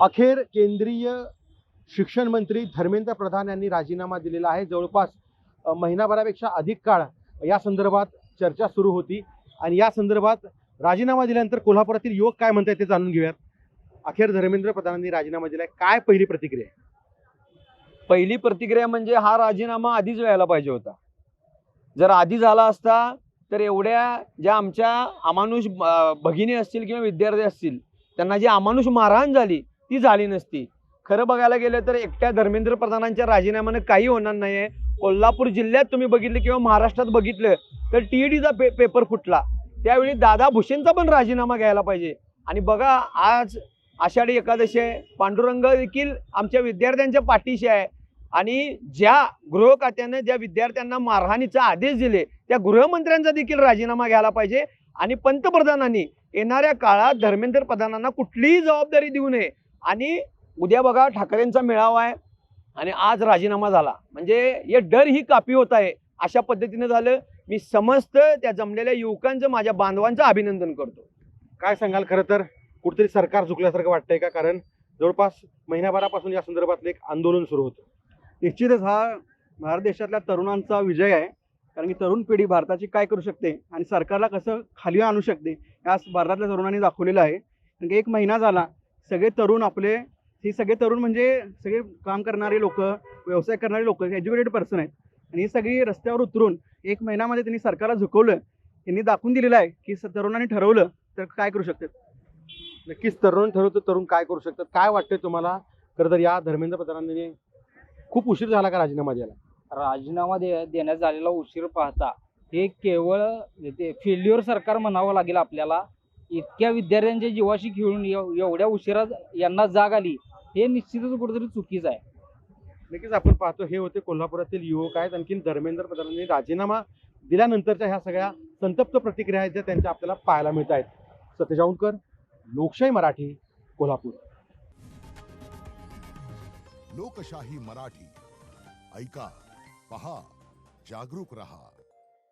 अखेर केंद्रीय शिक्षण मंत्री धर्मेंद्र प्रधान यांनी राजीनामा दिलेला आहे। जवळपास महिनाभरापेक्षा अधिक काळ या संदर्भात चर्चा सुरू होती आणि या संदर्भात राजीनामा दिल्यानंतर कोल्हापुरातील युवक काय म्हणतात ते जाणून घेऊयात। अखेर धर्मेंद्र प्रधानांनी राजीनामा दिलाय, काय पहिली प्रतिक्रिया? पहिली प्रतिक्रिया म्हणजे हा राजीनामा आधीच व्हायला पाहिजे होता। जर आधी झाला असता तर एवढ्या ज्या आमच्या अमानुष भगिनी असतील किंवा विद्यार्थी असतील त्यांना जी अमानुष मारहाण झाली ती झाली नसती। खरं बघायला गेलं तर एकट्या धर्मेंद्र प्रधानांच्या राजीनाम्याने काही होणार नाहीये। कोल्हापूर जिल्ह्यात तुम्ही बघितलं किंवा महाराष्ट्रात बघितलं तर टीईडीचा पेपर फुटला, त्यावेळी दादा भुसेंचा पण राजीनामा घ्यायला पाहिजे। आणि बघा आज आषाढी एकादशी आहे, पांडुरंग देखील आमच्या विद्यार्थ्यांच्या पाठीशी आहे आणि ज्या गृह खात्याने ज्या विद्यार्थ्यांना मारहाणीचा आदेश दिले त्या गृहमंत्र्यांचा देखील राजीनामा घ्यायला पाहिजे। आणि पंतप्रधानांनी येणाऱ्या काळात धर्मेंद्र प्रधानांना कुठलीही जबाबदारी देऊ नये। आणि उद्या बघा ठाकरेंचा मेळावा आहे आणि आज राजीनामा झाला म्हणजे हे डर ही कापी होत आहे, अशा पद्धतीने झालं। मी समस्त त्या जमलेल्या युवकांचं, माझ्या बांधवांचं अभिनंदन करतो। काय सांगाल? खरं तर कुठेतरी सरकार झुकल्यासारखं वाटतंय का? कारण जवळपास महिनाभरापासून या संदर्भातलं एक आंदोलन सुरू होतं। निश्चितच हा भारत देशातल्या तरुणांचा विजय आहे, कारण की तरुण पिढी भारताची काय करू शकते आणि सरकारला कसं खाली आणू शकते या भारतातल्या तरुणांनी दाखवलेलं आहे। कारण की एक महिना झाला सगळे तरुण आपले, हे सगळे तरुण म्हणजे सगळे काम करणारे लोक, व्यवसाय करणारे लोक, एज्युकेटेड पर्सन आहेत आणि ही सगळी रस्त्यावर उतरून एक महिन्यामध्ये त्यांनी सरकारला झुकवलं। त्यांनी दाखवून दिलेलं आहे की तरुणांनी ठरवलं तर काय करू शकतात। नक्कीच तरुण ठरवतो, तरुण काय करू शकतात। काय वाटतंय तुम्हाला? खरं तर या धर्मेंद्र प्रधानांनी खूप उशीर झाला का राजीनामा द्यायला? राजीनामा देण्यात झालेला उशीर पाहता हे केवळ ते फेल्युअर सरकार म्हणावं लागेल आपल्याला। इतक्या विद्यार्थ्यांच्या जीवाशी खेळून एवढ्या उशिरा यांना जाग आली, हे निश्चितच कुठेतरी चुकीचं आहे। नक्कीच आपण पाहतो हे होते कोल्हापुरातील युवक आहेत। आणखी धर्मेंद्र प्रधानांनी राजीनामा दिल्यानंतरच्या ह्या सगळ्या संतप्त प्रतिक्रिया आहेत ज्या त्यांच्या आपल्याला पाहायला मिळत आहेत। सतेज औंधकर, लोकशाही मराठी, कोल्हापूर। लोकशाही मराठी, ऐका, पहा, जागरूक रहा।